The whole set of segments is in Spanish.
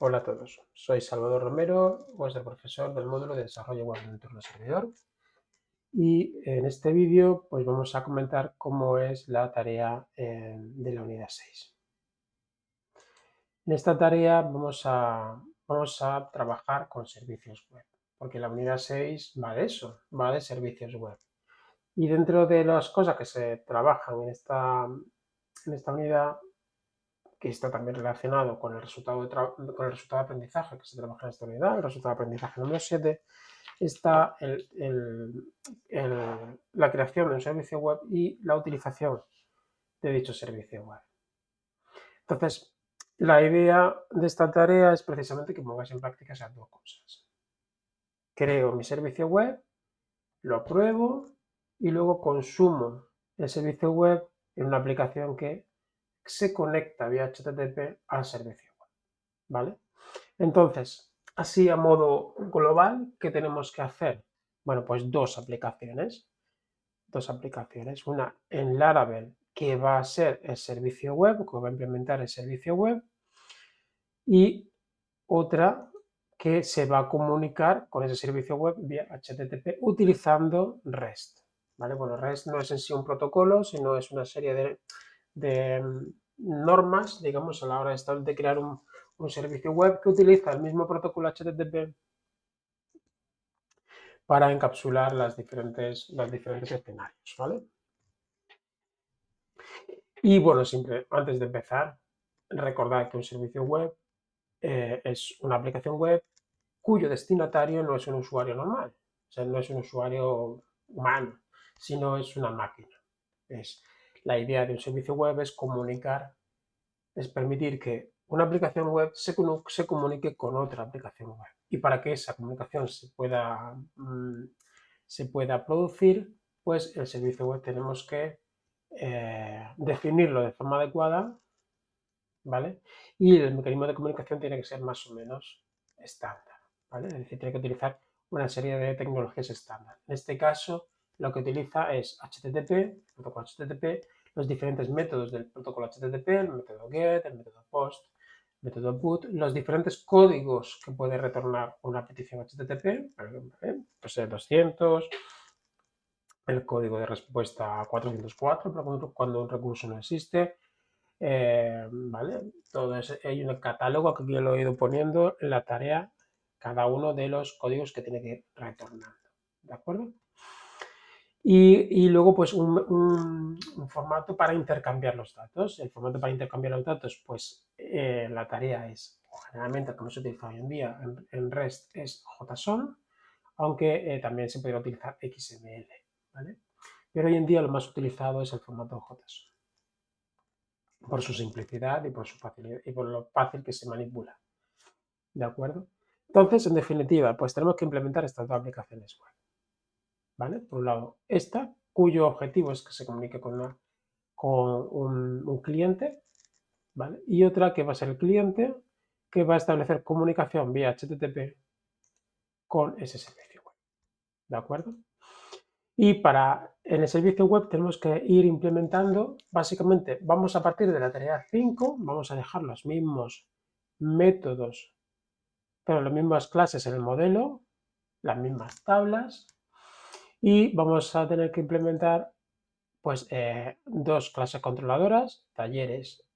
Hola a todos, soy Salvador Romero, vuestro profesor del módulo de desarrollo web en entorno servidor, y en este vídeo pues vamos a comentar cómo es la tarea de la unidad 6. En esta tarea vamos a trabajar con servicios web, porque la unidad 6 va de eso, va de servicios web. Y dentro de las cosas que se trabajan en esta unidad, que está también relacionado con el resultado de aprendizaje que se trabaja en esta unidad, el resultado de aprendizaje número 7, está la creación de un servicio web y la utilización de dicho servicio web. Entonces, la idea de esta tarea es precisamente que pongáis en práctica esas dos cosas. Creo mi servicio web, lo apruebo y luego consumo el servicio web en una aplicación que se conecta vía HTTP al servicio web, ¿vale? Entonces, así a modo global, ¿qué tenemos que hacer? Bueno, pues dos aplicaciones, una en Laravel que va a ser el servicio web, que va a implementar el servicio web, y otra que se va a comunicar con ese servicio web vía HTTP utilizando REST. ¿Vale? Bueno, REST no es en sí un protocolo, sino es una serie de normas, digamos, a la hora de crear un servicio web que utiliza el mismo protocolo HTTP para encapsular los diferentes escenarios, ¿vale? Y bueno, siempre antes de empezar, recordad que un servicio web es una aplicación web cuyo destinatario no es un usuario normal, o sea, no es un usuario humano, sino es una máquina. La idea de un servicio web es comunicar, es permitir que una aplicación web se comunique con otra aplicación web. Y para que esa comunicación se pueda producir, pues el servicio web tenemos que definirlo de forma adecuada, ¿vale? Y el mecanismo de comunicación tiene que ser más o menos estándar, ¿vale? Es decir, tiene que utilizar una serie de tecnologías estándar. En este caso, lo que utiliza es HTTP, el protocolo HTTP, los diferentes métodos del protocolo HTTP, el método GET, el método POST, el método PUT, los diferentes códigos que puede retornar una petición HTTP, pues el 200, el código de respuesta 404, cuando un recurso no existe, ¿vale? Todo eso, hay un catálogo que yo lo he ido poniendo en la tarea, cada uno de los códigos que tiene que ir retornando, ¿de acuerdo? Y luego, pues, un formato para intercambiar los datos. El formato para intercambiar los datos, pues, la tarea es, o generalmente, como se utiliza hoy en día en REST, es JSON, aunque también se podría utilizar XML, ¿vale? Pero hoy en día lo más utilizado es el formato JSON, por su simplicidad y por su facilidad y por lo fácil que se manipula, ¿de acuerdo? Entonces, en definitiva, pues tenemos que implementar estas dos aplicaciones web, ¿vale? Por un lado, esta, cuyo objetivo es que se comunique con un cliente, ¿vale? Y otra que va a ser el cliente que va a establecer comunicación vía HTTP con ese servicio web, ¿de acuerdo? Y en el servicio web tenemos que ir implementando, básicamente, vamos a partir de la tarea 5, vamos a dejar los mismos métodos, pero las mismas clases en el modelo, las mismas tablas, y vamos a tener que implementar pues dos clases controladoras, talleres,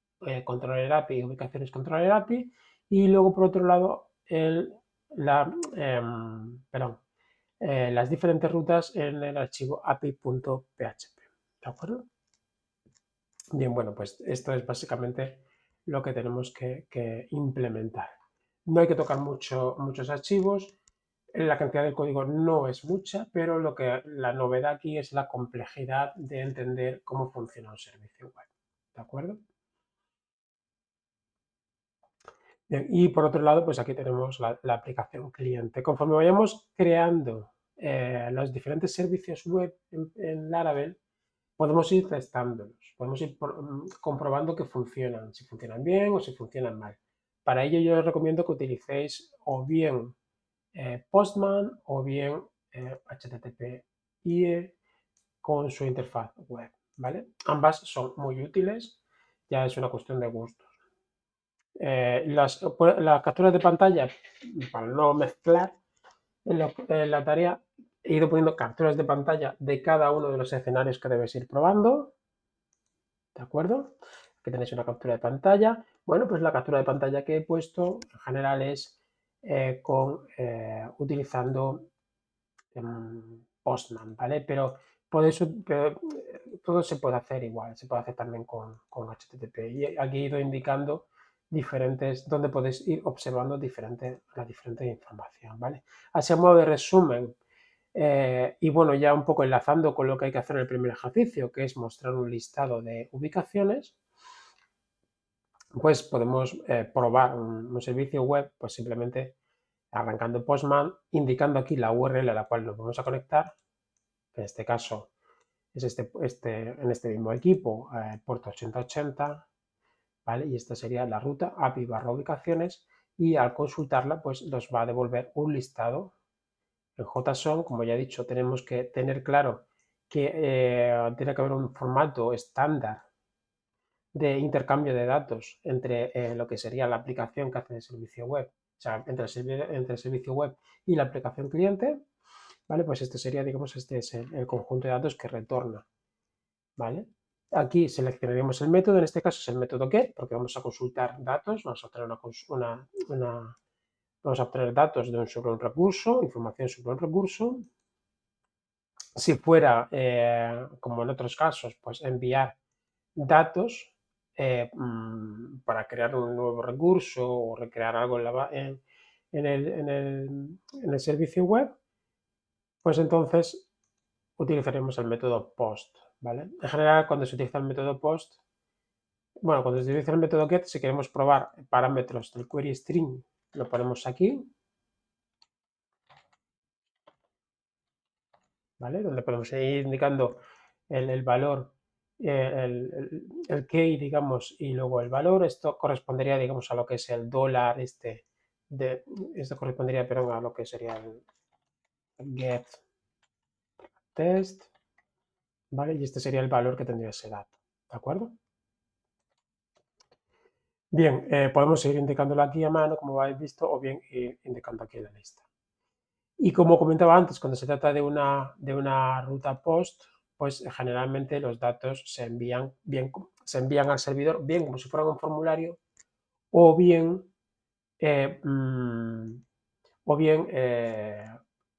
controller API y ubicaciones controller API, y luego por otro lado las diferentes rutas en el archivo api.php, ¿de acuerdo? Bien, bueno, pues esto es básicamente lo que tenemos que implementar. No hay que tocar muchos archivos, la cantidad de código no es mucha, pero la novedad aquí es la complejidad de entender cómo funciona un servicio web, ¿de acuerdo? Bien, y por otro lado, pues aquí tenemos la aplicación cliente. Conforme vayamos creando los diferentes servicios web en Laravel, podemos ir testándolos, podemos ir comprobando que funcionan, si funcionan bien o si funcionan mal. Para ello yo os recomiendo que utilicéis o bien Postman o bien HTTP IE con su interfaz web, ¿vale? Ambas son muy útiles, ya es una cuestión de gustos. las capturas de pantalla, para no mezclar, en la tarea he ido poniendo capturas de pantalla de cada uno de los escenarios que debes ir probando, ¿de acuerdo? Aquí tenéis una captura de pantalla. Bueno, pues la captura de pantalla que he puesto en general es utilizando Postman, ¿vale? Pero, todo se puede hacer igual, se puede hacer también con HTTP. Y aquí he ido indicando donde podéis ir observando la diferente información, ¿vale? Así a modo de resumen, y bueno, ya un poco enlazando con lo que hay que hacer en el primer ejercicio, que es mostrar un listado de ubicaciones, pues podemos probar un servicio web, pues simplemente arrancando Postman, indicando aquí la URL a la cual nos vamos a conectar, que en este caso es en este mismo equipo, puerto 8080, ¿vale? Y esta sería la ruta API barra ubicaciones, y al consultarla pues nos va a devolver un listado. En JSON, como ya he dicho, tenemos que tener claro que tiene que haber un formato estándar de intercambio de datos entre lo que sería la aplicación que hace el servicio web, o sea, entre el servicio web y la aplicación cliente, ¿vale? Pues este sería, digamos, este es el conjunto de datos que retorna, ¿vale? Aquí seleccionaríamos el método, en este caso es el método get, porque vamos a consultar datos, vamos a obtener vamos a obtener datos sobre un recurso, información sobre un recurso. Si fuera, como en otros casos, pues enviar datos para crear un nuevo recurso o recrear algo en el servicio web, pues entonces utilizaremos el método post, ¿vale? En general, cuando se utiliza el método post, bueno, cuando se utiliza el método get, si queremos probar parámetros del query string, lo ponemos aquí, ¿vale? Donde podemos ir indicando el valor, el key, digamos, y luego el valor. Esto correspondería, digamos, a lo que es el dólar, esto correspondería, perdón, a lo que sería el get test, ¿vale? Y este sería el valor que tendría ese dato, ¿de acuerdo? Bien, podemos seguir indicándolo aquí a mano, como habéis visto, o bien ir indicando aquí en la lista. Y como comentaba antes, cuando se trata de una ruta post, pues generalmente los datos se envían al servidor bien como si fuera un formulario o bien, eh, mm,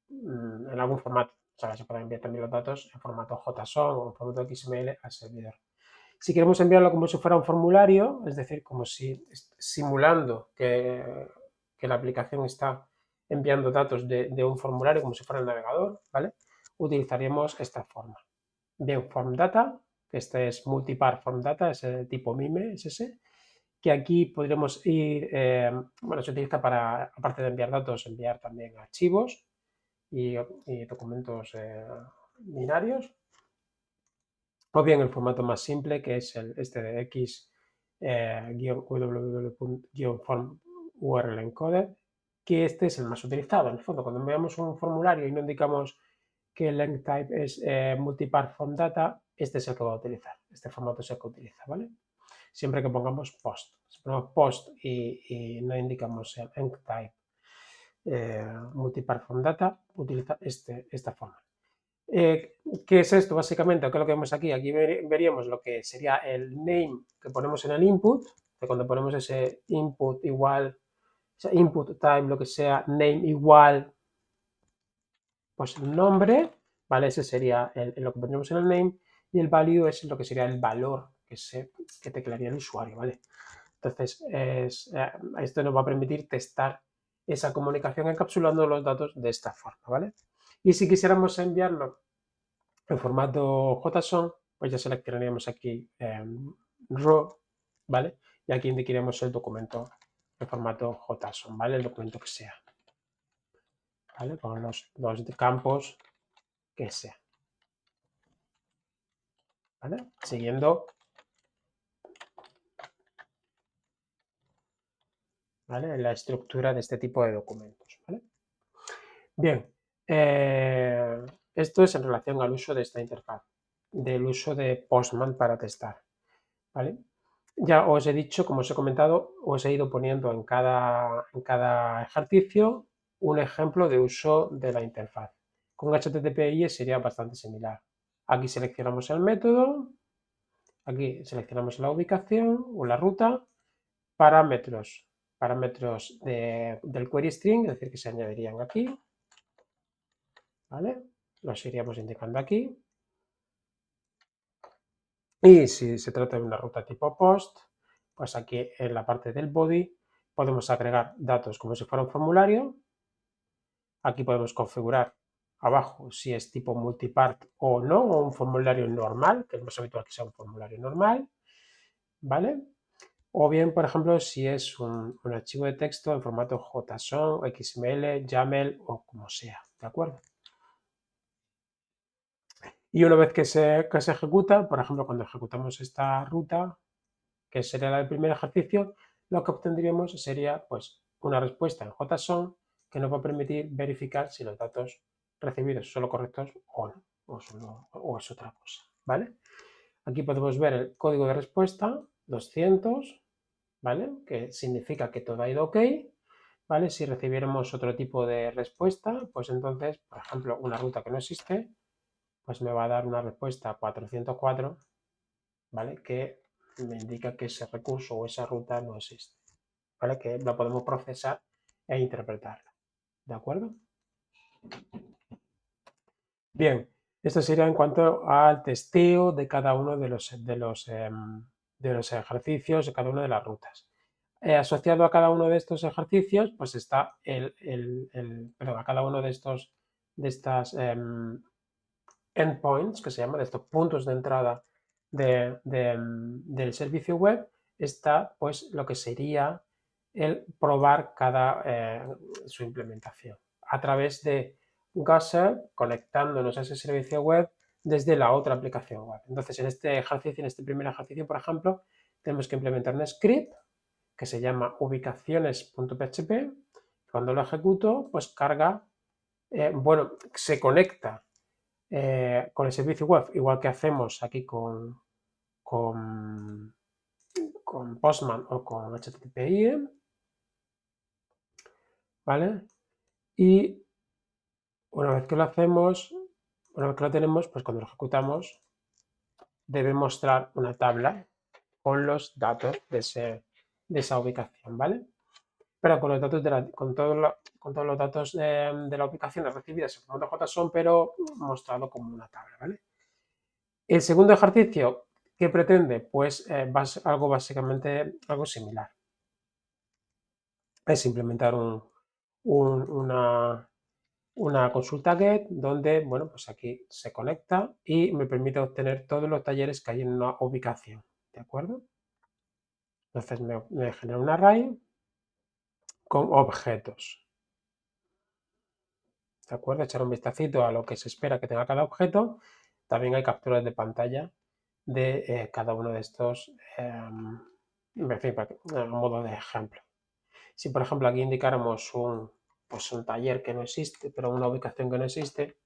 en algún formato. O sea, se pueden enviar también los datos en formato JSON o en formato XML al servidor. Si queremos enviarlo como si fuera un formulario, es decir, como si simulando que la aplicación está enviando datos de un formulario como si fuera el navegador, ¿vale? Utilizaríamos esta forma. Bien, form data, que este es multipart form data, es el tipo MIME, es ese, que aquí podremos ir, bueno, se utiliza para, aparte de enviar datos, enviar también archivos y documentos binarios, o bien el formato más simple, que es este de x www-form URL encoded, que este es el más utilizado. En el fondo, cuando enviamos un formulario y no indicamos que el length type es multipart form data, este es el que va a utilizar. Este formato es el que utiliza, ¿vale? Siempre que pongamos post. Si ponemos post y no indicamos el length type multipart form data, utiliza esta forma. ¿Qué es esto básicamente? ¿Qué es lo que vemos aquí? Aquí veríamos lo que sería el name que ponemos en el input, que cuando ponemos ese input igual, o sea, input time, lo que sea, name igual, pues el nombre, ¿vale? Ese sería lo que ponemos en el name, y el value es lo que sería el valor que teclearía el usuario, ¿vale? Entonces, esto nos va a permitir testar esa comunicación encapsulando los datos de esta forma, ¿vale? Y si quisiéramos enviarlo en formato JSON, pues ya seleccionaríamos aquí RAW, ¿vale? Y aquí indicaremos el documento en formato JSON, ¿vale? El documento que sea, ¿vale? Con los campos que sea, ¿vale? Siguiendo, ¿vale? La estructura de este tipo de documentos, ¿vale? Bien, esto es en relación al uso de esta interfaz, del uso de Postman para testar, ¿vale? Ya os he dicho, como os he comentado, os he ido poniendo en cada ejercicio un ejemplo de uso de la interfaz. Con HTTPS sería bastante similar. Aquí seleccionamos el método, aquí seleccionamos la ubicación o la ruta, parámetros del query string, es decir, que se añadirían aquí, ¿vale? Los iríamos indicando aquí. Y si se trata de una ruta tipo post, pues aquí en la parte del body podemos agregar datos como si fuera un formulario. Aquí podemos configurar abajo si es tipo multipart o no, o un formulario normal, que es más habitual que sea un formulario normal, ¿vale? O bien, por ejemplo, si es un archivo de texto en formato JSON, XML, YAML o como sea, ¿de acuerdo? Y una vez que se ejecuta, por ejemplo, cuando ejecutamos esta ruta, que sería la del primer ejercicio, lo que obtendríamos sería pues, una respuesta en JSON que nos va a permitir verificar si los datos recibidos son los correctos o no, o es otra cosa, ¿vale? Aquí podemos ver el código de respuesta, 200, ¿vale? Que significa que todo ha ido ok, ¿vale? Si recibiéramos otro tipo de respuesta, pues entonces, por ejemplo, una ruta que no existe, pues me va a dar una respuesta 404, ¿vale? Que me indica que ese recurso o esa ruta no existe, ¿vale? Que la podemos procesar e interpretarla, ¿de acuerdo? Bien, esto sería en cuanto al testeo de cada uno de los ejercicios, de cada una de las rutas. Asociado a cada uno de estos ejercicios, pues está perdón, a cada uno de estas endpoints, que se llama, de estos puntos de entrada del servicio web, está pues lo que sería el probar su implementación a través de Gusher conectándonos a ese servicio web desde la otra aplicación web. Entonces, en este ejercicio, en este primer ejercicio, por ejemplo, tenemos que implementar un script que se llama ubicaciones.php. Cuando lo ejecuto, pues carga, bueno, se conecta con el servicio web, igual que hacemos aquí con Postman o con HTTPI, ¿vale? Y una vez que lo hacemos, una vez que lo tenemos, pues cuando lo ejecutamos, debe mostrar una tabla con los datos de esa ubicación, ¿vale? Pero con los datos con todos los datos de la ubicación recibidas en formato JSON, pero mostrado como una tabla, ¿vale? El segundo ejercicio, ¿qué pretende? Pues algo básicamente algo similar. Es implementar una consulta GET donde, bueno, pues aquí se conecta y me permite obtener todos los talleres que hay en una ubicación, ¿de acuerdo? Entonces me genera un array con objetos, ¿de acuerdo? Echar un vistacito a lo que se espera que tenga cada objeto. También hay capturas de pantalla de cada uno de estos, en fin, a modo de ejemplo. Si, por ejemplo, aquí indicáramos pues un taller que no existe, pero una ubicación que no existe,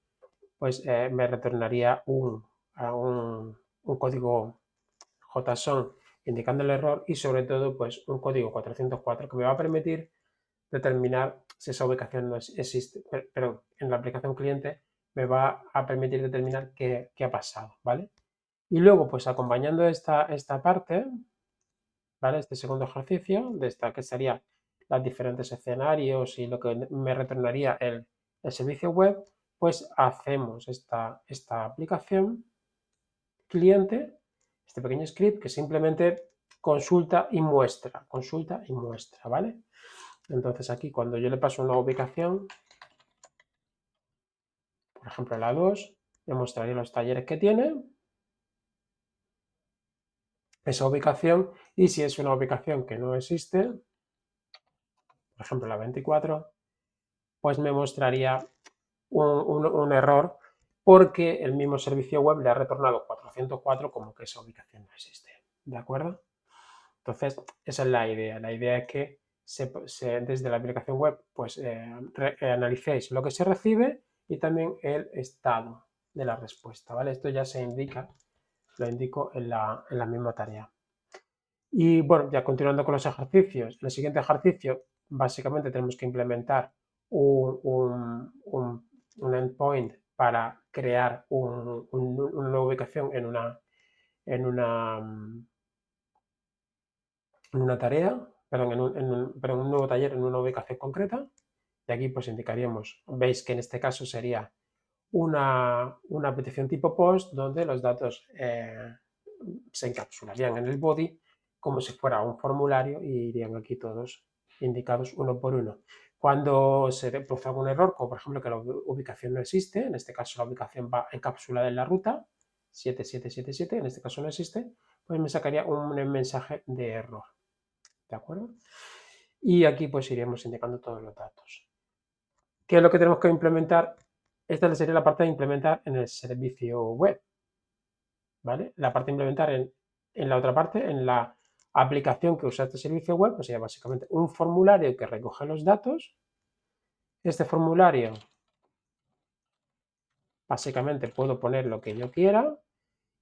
pues me retornaría un código JSON indicando el error y sobre todo pues un código 404 que me va a permitir determinar si esa ubicación no existe, pero en la aplicación cliente me va a permitir determinar qué ha pasado, ¿vale? Y luego, pues acompañando esta parte, ¿vale? Este segundo ejercicio, de esta que sería los diferentes escenarios y lo que me retornaría el servicio web, pues hacemos esta aplicación cliente, este pequeño script que simplemente consulta y muestra, ¿vale? Entonces aquí cuando yo le paso una ubicación, por ejemplo la 2, me mostraría los talleres que tiene, esa ubicación, y si es una ubicación que no existe, por ejemplo la 24, pues me mostraría un error porque el mismo servicio web le ha retornado 404 como que esa ubicación no existe, ¿de acuerdo? Entonces, esa es la idea. La idea es que desde la aplicación web pues analicéis lo que se recibe y también el estado de la respuesta, ¿vale? Esto ya se indica, lo indico en la misma tarea. Y bueno, ya continuando con los ejercicios, en el siguiente ejercicio básicamente tenemos que implementar un endpoint para crear una nueva ubicación en una, en una tarea, perdón, perdón, un nuevo taller en una ubicación concreta. Y aquí pues indicaríamos, veis que en este caso sería una petición tipo post donde los datos se encapsularían en el body como si fuera un formulario y irían aquí todos indicados uno por uno. Cuando se produce algún error, como por ejemplo que la ubicación no existe, en este caso la ubicación va encapsulada en la ruta 7777, en este caso no existe, pues me sacaría un mensaje de error. ¿De acuerdo? Y aquí pues iríamos indicando todos los datos. ¿Qué es lo que tenemos que implementar? Esta sería la parte de implementar en el servicio web, ¿vale? La parte de implementar en la otra parte, en la aplicación que usa este servicio web, pues sería básicamente un formulario que recoge los datos. Este formulario, básicamente puedo poner lo que yo quiera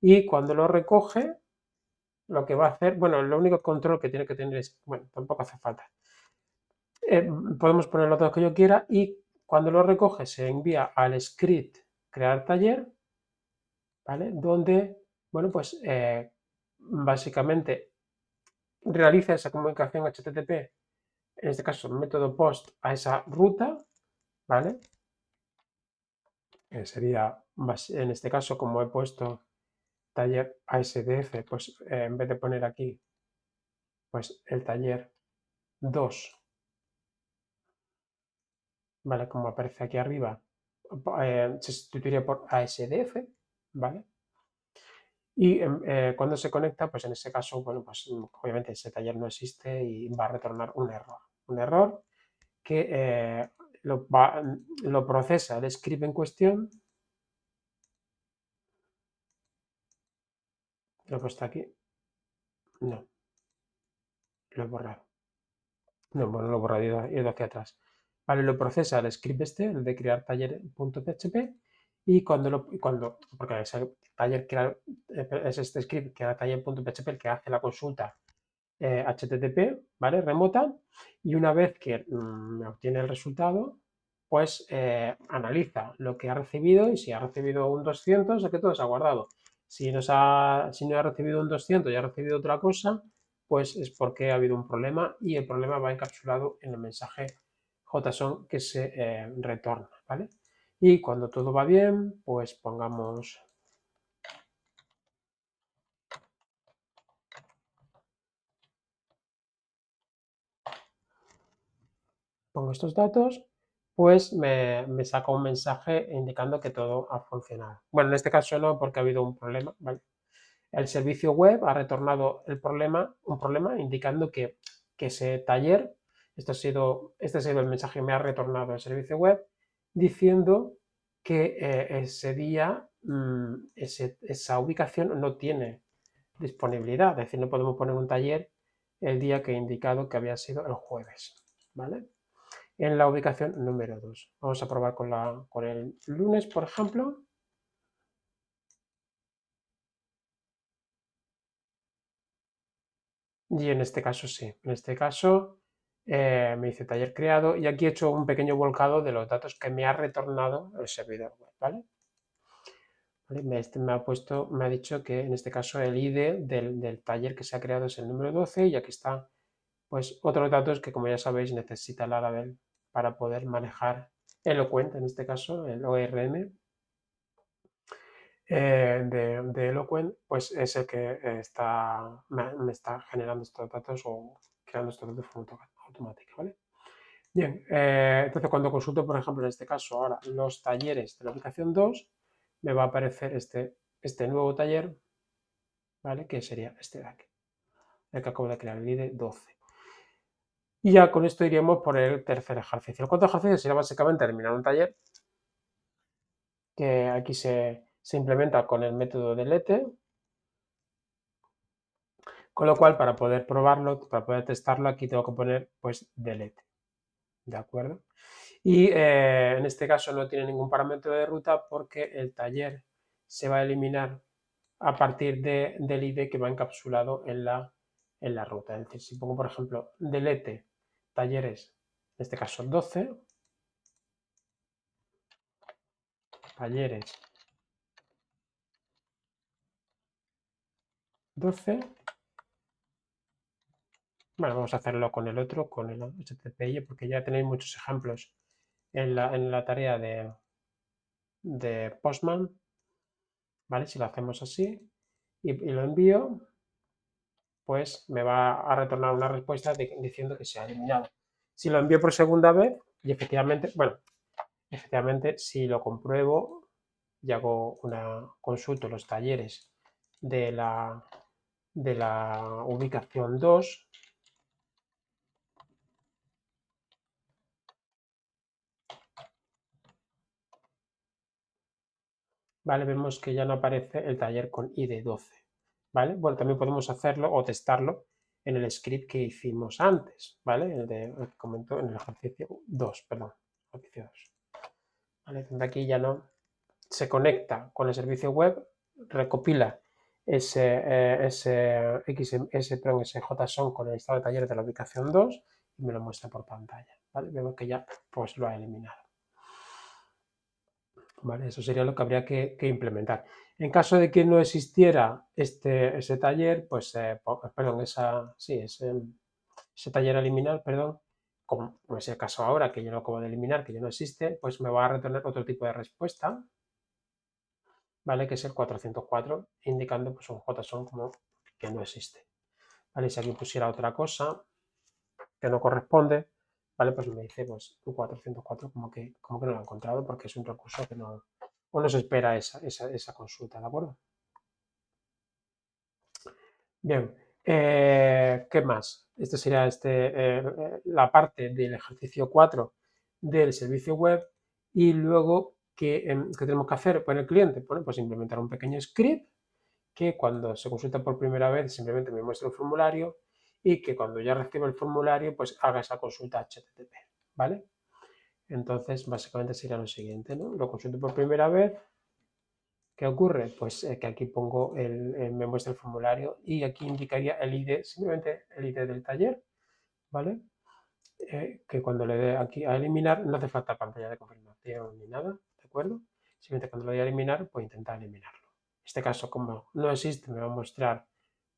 y cuando lo recoge, lo que va a hacer, bueno, lo único control que tiene que tener es, bueno, tampoco hace falta. Podemos poner los datos que yo quiera y cuando lo recoge se envía al script crear taller, ¿vale? Donde, bueno, pues básicamente realiza esa comunicación HTTP, en este caso método post a esa ruta, ¿vale? Sería, en este caso, como he puesto taller ASDF, pues en vez de poner aquí, pues el taller 2, ¿vale? Como aparece aquí arriba, se sustituiría por ASDF, ¿vale? Y cuando se conecta, pues en ese caso, bueno, pues obviamente ese taller no existe y va a retornar un error. Un error que lo procesa el script en cuestión. Lo he puesto aquí. No, lo he borrado. No, bueno, lo he borrado, he ido hacia atrás. Vale, lo procesa el script este, el de crear taller.php, y porque ese taller es este script que era taller.php el que hace la consulta HTTP, ¿vale? Remota, y una vez que me obtiene el resultado, pues analiza lo que ha recibido y si ha recibido un 200, es que todo se ha guardado. Si no ha recibido un 200 y ha recibido otra cosa, pues es porque ha habido un problema y el problema va encapsulado en el mensaje JSON que se retorna, ¿vale? Y cuando todo va bien, pues pongo estos datos, pues me saca un mensaje indicando que todo ha funcionado. Bueno, en este caso no, porque ha habido un problema, ¿vale? El servicio web ha retornado un problema indicando que ese taller, este ha sido el mensaje que me ha retornado el servicio web, diciendo que ese día esa ubicación no tiene disponibilidad, es decir, no podemos poner un taller el día que he indicado que había sido el jueves, ¿vale? En la ubicación número 2. Vamos a probar con el lunes, por ejemplo. Y en este caso sí, en este caso me dice taller creado y aquí he hecho un pequeño volcado de los datos que me ha retornado el servidor web, ¿vale? Me ha dicho que en este caso el ID del taller que se ha creado es el número 12 y aquí están pues otros datos que como ya sabéis necesita Laravel para poder manejar Eloquent, en este caso el ORM de Eloquent, pues es el que me está generando estos datos o creando estos datos de forma automática, ¿vale? Bien, entonces cuando consulto, por ejemplo, en este caso ahora los talleres de la aplicación 2, me va a aparecer este nuevo taller, ¿vale? Que sería este de aquí, el que acabo de crear, el ID 12. Y ya con esto iríamos por el tercer ejercicio. El cuarto ejercicio sería básicamente terminar un taller, que aquí se implementa con el método delete, con lo cual para poder probarlo, para poder testarlo, aquí tengo que poner pues delete, ¿de acuerdo? Y en este caso no tiene ningún parámetro de ruta porque el taller se va a eliminar a partir del ID que va encapsulado en la ruta. Es decir, si pongo, por ejemplo, delete talleres, en este caso 12, talleres 12, bueno, vamos a hacerlo con el otro, con el HTTPI, porque ya tenéis muchos ejemplos en la tarea de Postman, ¿vale? Si lo hacemos así y lo envío, pues me va a retornar una respuesta diciendo que se ha eliminado. Si lo envío por segunda vez, y efectivamente, bueno, efectivamente, si lo compruebo y hago una consulta los talleres de de la ubicación 2, ¿vale? Vemos que ya no aparece el taller con ID 12, ¿vale? Bueno, también podemos hacerlo o testarlo en el script que hicimos antes, ¿vale? El que comentó en el ejercicio 2, perdón, ejercicio 2. ¿Vale? Donde aquí ya no se conecta con el servicio web, recopila ese JSON con el estado de taller de la ubicación 2 y me lo muestra por pantalla, ¿vale? Vemos que ya pues lo ha eliminado. ¿Vale? Eso sería lo que habría que implementar. En caso de que no existiera ese taller, pues, perdón, ese taller a eliminar, perdón, como es el caso ahora, que yo lo acabo de eliminar, que ya no existe, pues me va a retornar otro tipo de respuesta, ¿vale? Que es el 404, indicando pues un JSON como que no existe. ¿Vale? Si aquí pusiera otra cosa que no corresponde, ¿vale? Pues me dice pues un 404 como que no lo ha encontrado porque es un recurso que no, o no se espera esa consulta, ¿de acuerdo? Bien, ¿qué más? Esta sería la parte del ejercicio 4 del servicio web y luego, ¿qué tenemos que hacer con el cliente? Bueno, pues implementar un pequeño script que cuando se consulta por primera vez simplemente me muestra el formulario y que cuando ya reciba el formulario pues haga esa consulta HTTP, ¿vale? Entonces básicamente sería lo siguiente, ¿no? Lo consulto por primera vez, ¿qué ocurre? Pues que aquí pongo me muestra el formulario y aquí indicaría el ID, simplemente el ID del taller, ¿vale? Que cuando le dé aquí a eliminar no hace falta pantalla de confirmación ni nada, ¿de acuerdo? Simplemente cuando lo voy a eliminar, pues intentar eliminarlo. En este caso, como no existe, me va a mostrar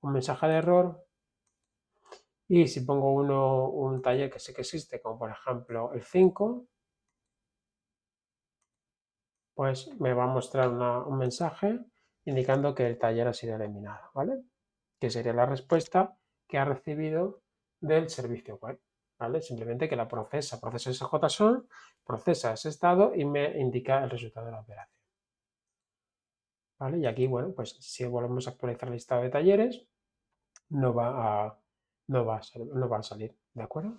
un mensaje de error. Y si pongo un taller que sé que existe, como por ejemplo el 5, pues me va a mostrar un mensaje indicando que el taller ha sido eliminado, ¿vale? Que sería la respuesta que ha recibido del servicio web, ¿vale? Simplemente que la procesa ese JSON, procesa ese estado y me indica el resultado de la operación. ¿Vale? Y aquí, bueno, pues si volvemos a actualizar el listado de talleres, no va a, no va a salir, ¿de acuerdo?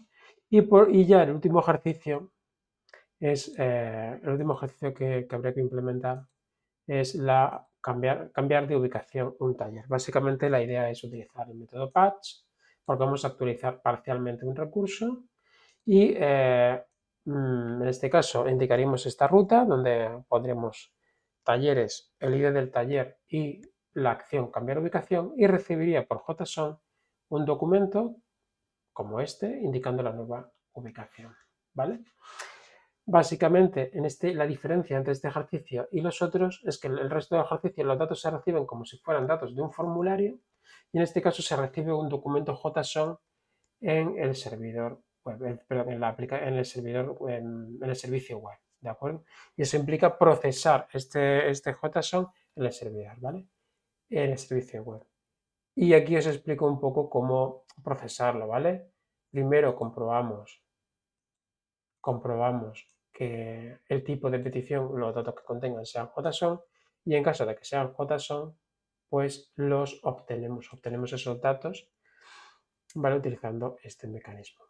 Y ya el último ejercicio el último ejercicio que habría que implementar es cambiar de ubicación un taller. Básicamente la idea es utilizar el método patch porque vamos a actualizar parcialmente un recurso y en este caso indicaríamos esta ruta donde pondremos talleres, el ID del taller y la acción cambiar ubicación y recibiría por JSON un documento como este indicando la nueva ubicación. ¿Vale? Básicamente, la diferencia entre este ejercicio y los otros es que el resto de ejercicios los datos se reciben como si fueran datos de un formulario y en este caso se recibe un documento JSON en el servidor web, perdón, en el servidor, en el servicio web, ¿de acuerdo? Y eso implica procesar este JSON en el servidor, ¿vale? En el servicio web. Y aquí os explico un poco cómo procesarlo, ¿vale? Primero comprobamos que el tipo de petición, los datos que contengan sean JSON y en caso de que sean JSON, pues los obtenemos esos datos, ¿vale? Utilizando este mecanismo,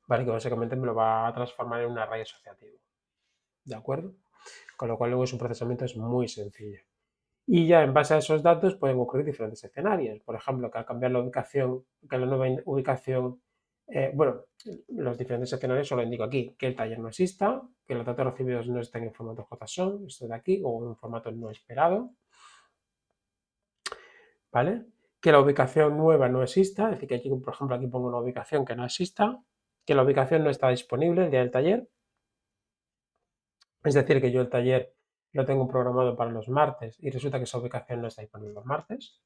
¿vale? Que básicamente me lo va a transformar en un array asociativo, ¿de acuerdo? Con lo cual luego su procesamiento es muy sencillo. Y ya en base a esos datos pueden ocurrir diferentes escenarios. Por ejemplo, que al cambiar la ubicación, que la nueva ubicación, bueno, los diferentes escenarios solo indico aquí que el taller no exista, que los datos recibidos no estén en formato JSON, esto de aquí, o en un formato no esperado, ¿vale? que la ubicación nueva no exista, es decir, que aquí, por ejemplo, aquí pongo una ubicación que no exista, que la ubicación no está disponible el día del taller, es decir, que yo el taller lo tengo programado para los martes y resulta que esa ubicación no está disponible los martes,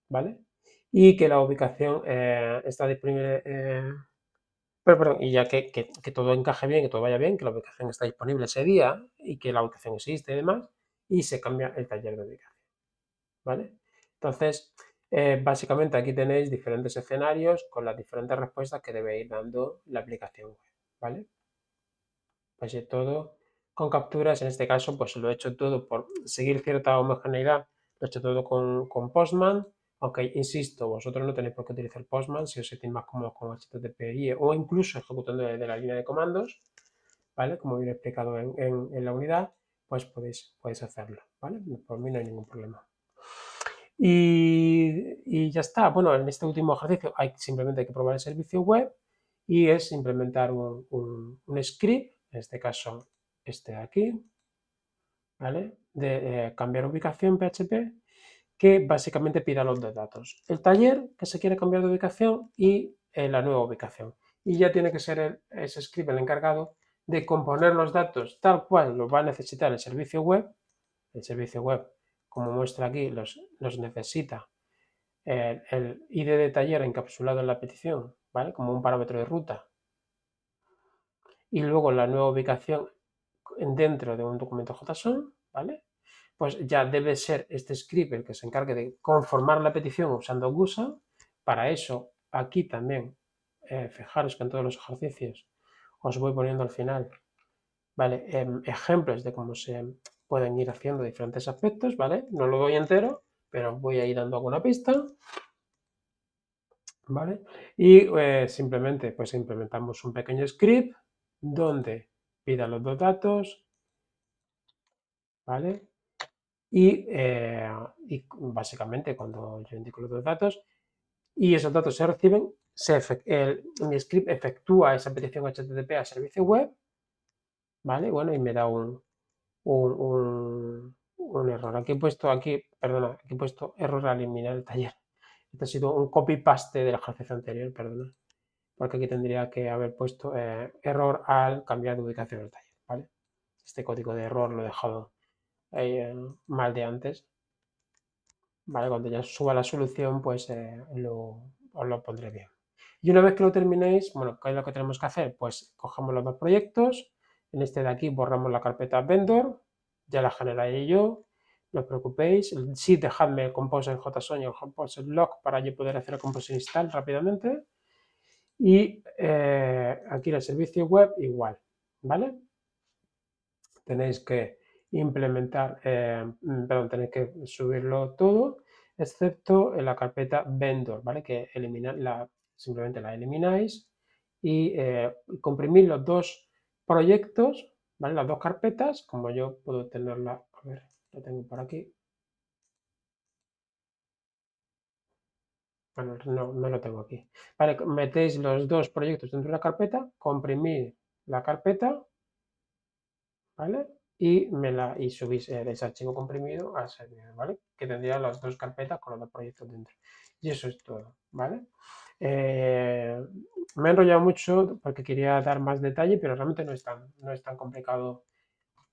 ¿vale? Y que la ubicación está disponible, perdón, y ya que todo encaje bien, que todo vaya bien, que la ubicación está disponible ese día y que la ubicación existe y demás, y se cambia el taller de ubicación, ¿vale? Entonces, básicamente aquí tenéis diferentes escenarios con las diferentes respuestas que debe ir dando la aplicación web, ¿vale? Pues todo con capturas, en este caso pues lo he hecho todo por seguir cierta homogeneidad, lo he hecho todo con Postman, aunque insisto, vosotros no tenéis por qué utilizar Postman si os sentís más cómodos con HTTPI o incluso ejecutando desde la línea de comandos, ¿vale? Como bien explicado en la unidad, pues podéis hacerlo, ¿vale? Por mí no hay ningún problema. Y ya está. Bueno, en este último ejercicio simplemente hay que probar el servicio web y es implementar un script, en este caso este de aquí, ¿vale? De cambiar ubicación PHP, que básicamente pida los dos datos. El taller que se quiere cambiar de ubicación y la nueva ubicación. Y ya tiene que ser ese script el encargado de componer los datos tal cual los va a necesitar el servicio web. El servicio web, como muestra aquí, los necesita el ID de taller encapsulado en la petición, ¿vale? Como un parámetro de ruta. Y luego la nueva ubicación dentro de un documento JSON, ¿vale? Pues ya debe ser este script el que se encargue de conformar la petición usando GUSA. Para eso, aquí también, fijaros que en todos los ejercicios os voy poniendo al final, ¿vale? Ejemplos de cómo se pueden ir haciendo diferentes aspectos, ¿vale? No lo doy entero, pero voy a ir dando alguna pista. ¿Vale? Y simplemente pues implementamos un pequeño script donde pida los dos datos, ¿vale? Y básicamente cuando yo indico los dos datos y esos datos se reciben, mi script efectúa esa petición HTTP al servicio web, ¿vale? Bueno, y me da un error. Perdona, aquí he puesto error al eliminar el taller. Este ha sido un copy-paste del ejercicio anterior, perdona. Porque aquí tendría que haber puesto error al cambiar de ubicación del taller, ¿vale? Este código de error lo he dejado mal de antes, ¿vale? Cuando ya suba la solución, pues os lo pondré bien. Y una vez que lo terminéis, bueno, ¿qué es lo que tenemos que hacer? Pues cogemos los dos proyectos, en este de aquí borramos la carpeta vendor, ya la generaré yo, no os preocupéis, sí dejadme el composer JSON y el composer log para yo poder hacer el composer install rápidamente. Y aquí en el servicio web igual, ¿vale? Tenéis que implementar, tenéis que subirlo todo, excepto en la carpeta vendor, ¿vale? Que simplemente la elimináis y comprimir los dos proyectos, ¿vale? Las dos carpetas, como yo puedo tenerla, a ver, la tengo por aquí. Bueno, no lo tengo aquí. Vale, metéis los dos proyectos dentro de la carpeta, comprimir la carpeta, ¿vale? Y subís ese archivo comprimido al servidor, ¿vale? Que tendría las dos carpetas con los dos proyectos dentro. Y eso es todo, ¿vale? Me he enrollado mucho porque quería dar más detalle, pero realmente no es tan complicado.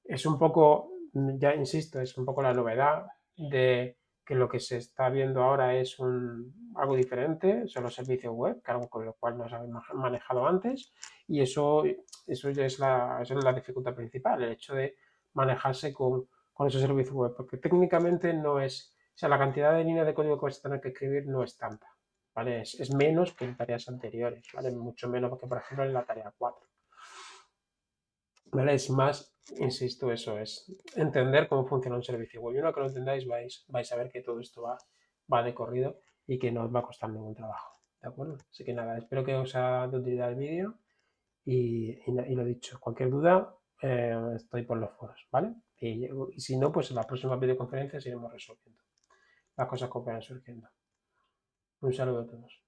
Es un poco, ya insisto, es un poco la novedad de que lo que se está viendo ahora es algo diferente, son los servicios web, que algo con lo cual no se había manejado antes, y eso ya es la dificultad principal, el hecho de manejarse con esos servicios web, porque técnicamente no es, o sea, la cantidad de líneas de código que vas a tener que escribir no es tanta, ¿vale? Es menos que en tareas anteriores, ¿vale? Mucho menos que, por ejemplo, en la tarea 4. ¿Vale? Es más, insisto, eso es entender cómo funciona un servicio web. Y una que lo entendáis, vais a ver que todo esto va de corrido y que no os va a costar ningún trabajo. ¿De acuerdo? Así que nada, espero que os haya de utilidad el vídeo y lo dicho, cualquier duda estoy por los foros, ¿vale? Y si no, pues en las próximas videoconferencias iremos resolviendo las cosas que vayan surgiendo. Un saludo a todos.